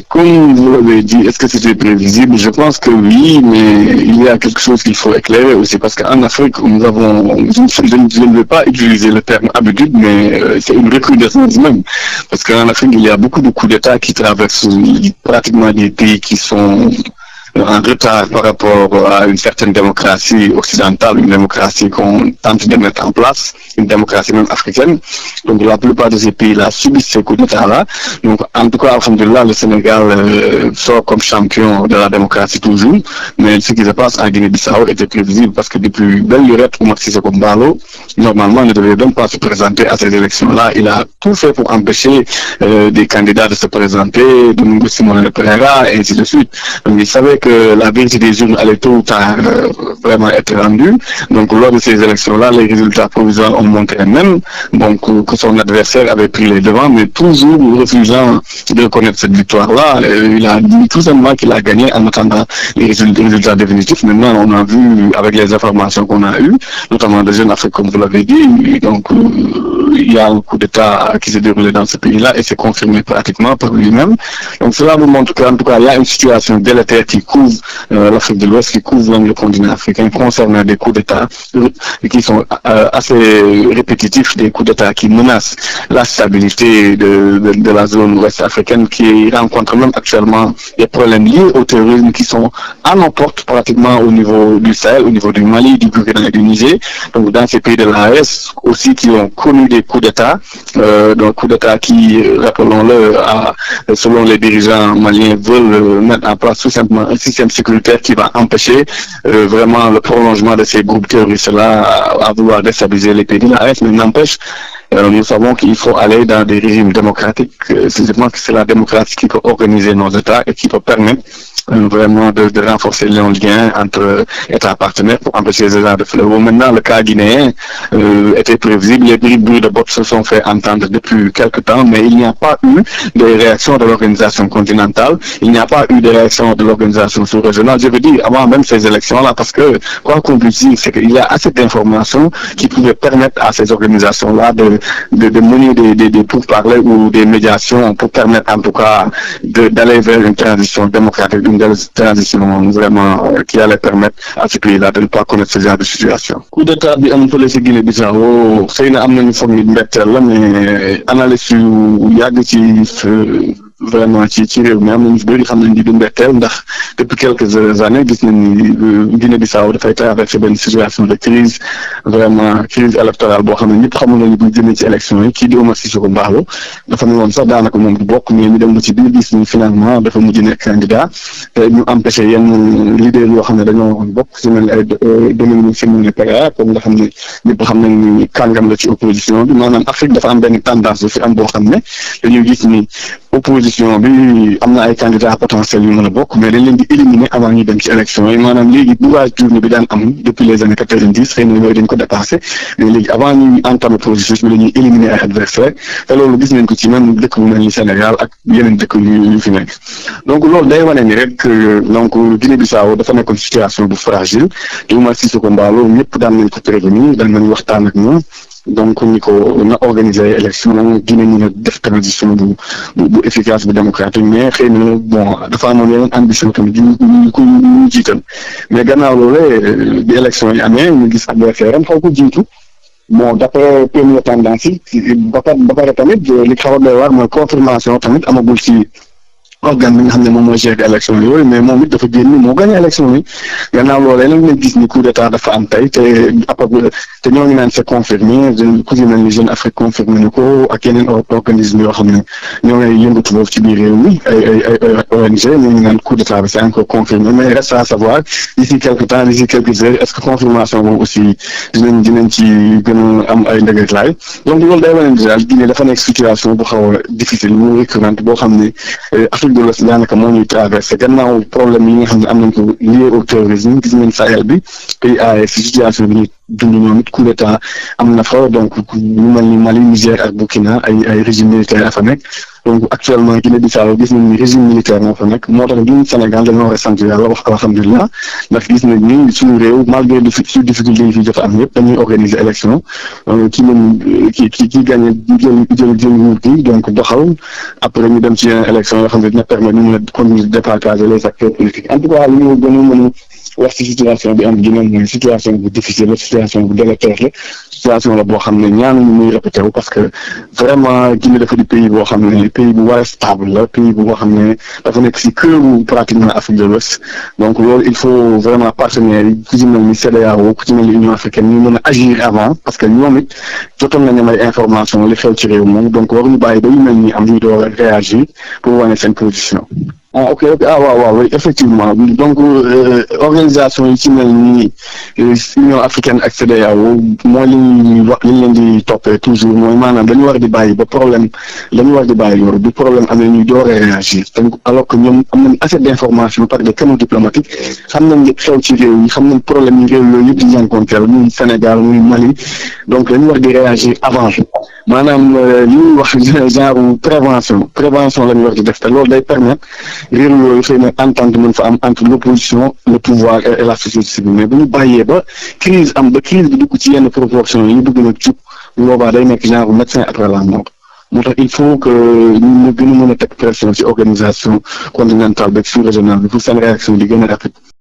Comme vous l'avez dit, est-ce que c'était prévisible? Je pense que oui, mais il y a quelque chose qu'il faut éclairer aussi, parce qu'en Afrique, nous avons, je ne veux pas utiliser le terme habitude, mais c'est une recrudescence même. Parce qu'en Afrique, il y a beaucoup de coups d'État qui traversent pratiquement des pays qui sont en retard par rapport à une certaine démocratie occidentale, une démocratie qu'on tente de mettre en place, une démocratie même africaine. Donc la plupart de ces pays-là subissent ces coups d'État-là. Donc en tout cas, alhamdoulilah, le Sénégal sort comme champion de la démocratie toujours. Mais ce qui se passe en Guinée-Bissau était prévisible parce que depuis belle lurette, Oumar Sissoko Embalo, normalement, ne devait même pas se présenter à ces élections-là. Il a tout fait pour empêcher des candidats de se présenter, de Mungo Simone Pereira, et ainsi de suite. Donc il savait que la vérité des urnes allait tôt ou tard vraiment être rendue. Donc lors de ces élections-là, les résultats provisoires ont montré même donc, que son adversaire avait pris les devants, mais toujours refusant de reconnaître cette victoire-là. Il a dit tout simplement qu'il a gagné en attendant les résultats définitifs. Maintenant, on a vu avec les informations qu'on a eues, notamment de Jeune Afrique, comme vous l'avez dit, donc il y a un coup d'État qui s'est déroulé dans ce pays-là et c'est confirmé pratiquement par lui-même. Donc cela vous montre qu'en tout cas, il y a une situation délétère qui couvre l'Afrique de l'Ouest, qui couvre le continent africain concernant des coups d'État qui sont assez répétitifs, des coups d'État qui menacent la stabilité de la zone ouest africaine, qui rencontre même actuellement des problèmes liés au terrorisme qui sont à nos portes pratiquement au niveau du Sahel, au niveau du Mali, du Burkina et du Niger. Donc dans ces pays de l'AES aussi qui ont connu des coups d'État, donc coups d'État qui, rappelons-le, selon les dirigeants maliens, veulent mettre en place tout simplement un système sécuritaire qui va empêcher vraiment le prolongement de ces groupes terroristes-là à vouloir déstabiliser les pays de l'AES, mais n'empêche, nous savons qu'il faut aller dans des régimes démocratiques. Je pense que c'est la démocratie qui peut organiser nos États et qui peut permettre vraiment de renforcer les liens entre États partenaires pour empêcher les États de fléau. Maintenant, le cas guinéen était prévisible. Les bruits de bottes se sont fait entendre depuis quelque temps, mais il n'y a pas eu de réaction de l'organisation continentale. Il n'y a pas eu de réaction de l'organisation sous-régionale. Je veux dire, avant même ces élections-là, parce que, quoi qu'on puisse dire, c'est qu'il y a assez d'informations qui pouvaient permettre à ces organisations-là de mener des pourparlers ou des médiations pour permettre, en tout cas, d'aller vers une transition démocratique, une transition vraiment qui allait permettre à ce pays-là de ne pas connaître ce genre de situation. Coup d'état bi am fële ci Guinée-Bissau xëy na am nañu foog ni mbetteel la, mais analyse yu yàgg ci vraiment ci réew mi am nañu bëri xam nañ ni du mbetteel ndax depuis quelques années gis nañ ni Guinée-Bissau dafay traverser benn situation de crise, vraiment crise électorale boo xam ne ñëpp xamul nañu bu jëmee ci élection yi kii di Oumar Sissoko Embalo dafa ne woon sax daanaka moom du bokk, mais ñu dem ba ci biir gis ni finalement dafa mujj nekk candidat te ñu empêché yenn leader yoo xam ne dañoo bokk ci mel ay Dominique Simone Pereira comme nga xam ne ñëpp xam nañ ni kàngam la ci opposition bi. Maanaam Afrique dafa am benn tendance bu fi am boo xam ne dañuy gis ni opposition bi am na ay candidats potentiels yu mën a bokk, mais dañ leen di éliminer avant ñu dem ci élection yi. Maanaam léegi bourrage d'urne bi daan am depuis les années 90 xëy na yooyu dañ ko dépassé, mais léegi avant ñuy entamer processus bi dañuy éliminer ay adversaires te loolu gis nañ ko ci même dëkk bu mel ni Sénégal ak yeneen dëkk yu fi nekk. Donc loolu day wane ni rek donc Guinée-Bissau dafa nekkoon situation bu fragile te Oumar Sissoko Embalo ñëpp daan nañ ko prévenir, daan nañ waxtaan ak ñoom. Donc ni ko na organiser élection Guinée ñu ne def transition bu efficace bu démocratique, mais xëy na bon dafa amoon yeneen ambition tamit ñu ko jiital. Mais gannaaw loolee bi élection yi amee ñu gis adversaire am xaw ko jiitu. Bon d'après première tendance yi ba pare tamit li xaw a doy waar mooy confirmation tamit amagul ci organe bi nga xam ne moom mooy gérer élection yooyu, mais moom it dafa génn moo gagné élection yi. Gannaaw loolee nag nañ gis ni coup d'état dafa am tey te ñoo ngi naan c'est confirmé, ku ci mel ni Jeune Afrique confirmé ni ko ak yeneen organisme yoo xam ne ñoo ngi yëngatu foofu ci biir réew mi ay ONG ñoo ngi naan coup d'état bi c'est encore confirmé, mais reste à savoir d'ici quelque temps, d'ici quelques heures, est-ce que confirmation boobu aussi dinañ ci gën a am ay ndëgërlaay. Donc loolu day wane déjà Guinée dafa nekk situation bu xaw a difficile mu récurrente boo xam ne Afrique de l'Ouest daanaka moo ñuy traversé gannaaw problème yi nga xam ne am nañ ko lié au terrorisme. Gis nañ Sahel bi pays AES situation bi ñuy dund ñoom it coup d'état am na fa donc ñu mel ni Mali Niger ak Burkina ay régime militaire a fa nekk donc actuellement Guinée-Bissau gis nañ ni régime militaire moo fa nekk moo tax ñun Sénégal dañoo war a sant yàlla wax alhamdulilah ndax gis nañ ni suñu réew malgré difficulté yi fi jot a am yëpp dañuy organiser élection ki mën ki gagné jël nguur gi donc doxal après ñu dem ci yeneen élection yoo xam ne dina permettre ñu mën a continuer de départager les acteurs politiques en tout cas li ñu gën a mën a wax ci situation bi am Guinée mooy situation bu difficile la situation bu délétère la situation la boo xam ne ñaanuñu muy répété wu parce que vraiment Guinée dafa di pays boo xam ne pays bu war a stable la pays bu boo xam ne dafa nekk si këru pratiquement Afrique de l'Ouest donc loolu il faut vraiment partenaires yi ku ci mel ni CEDEAO ku ci mel ni Union africaine ñu mën a agir avant parce que ñoom it jotoon nañu may information li xew ci réew moom donc waruñu bàyyi ba yu mel ni am ñu door a réagir pour wane seen position. Ah ok waaw effectivement donc organisation yi ci mel ni Union africaine ak CEDEAO mooy li ñuy wax li ñu leen di toppee toujours mooy maanaam dañu war di bàyyi ba problème dañu war di bàyyi loolu bi problème amee ñuy door a réagir alors que ñoom am nañ assez d'information par des canaux diplomatiques xam nañ li xew ci réew yi xam nañ problème yi réew yooyu yëpp di jànkonteel muy Sénégal muy Mali donc dañu war di réagir avant maanaam li ñuy wax genre prévention la ñu war di def te loolu day permettre réew yooyu xëy na entente mën fa am entre l'opposition le pouvoir et la société civile mais bu ñu bàyyee ba crise am ba crise bi dugg ci yenn proportion yi ñu bëgg nag jub boobaa day nekk genre médecin après la mort moo tax il faut que ñu gën a mën a teg pression ci organisation continentale beeg sous-régionale bi pour seen réaction di gën a rapide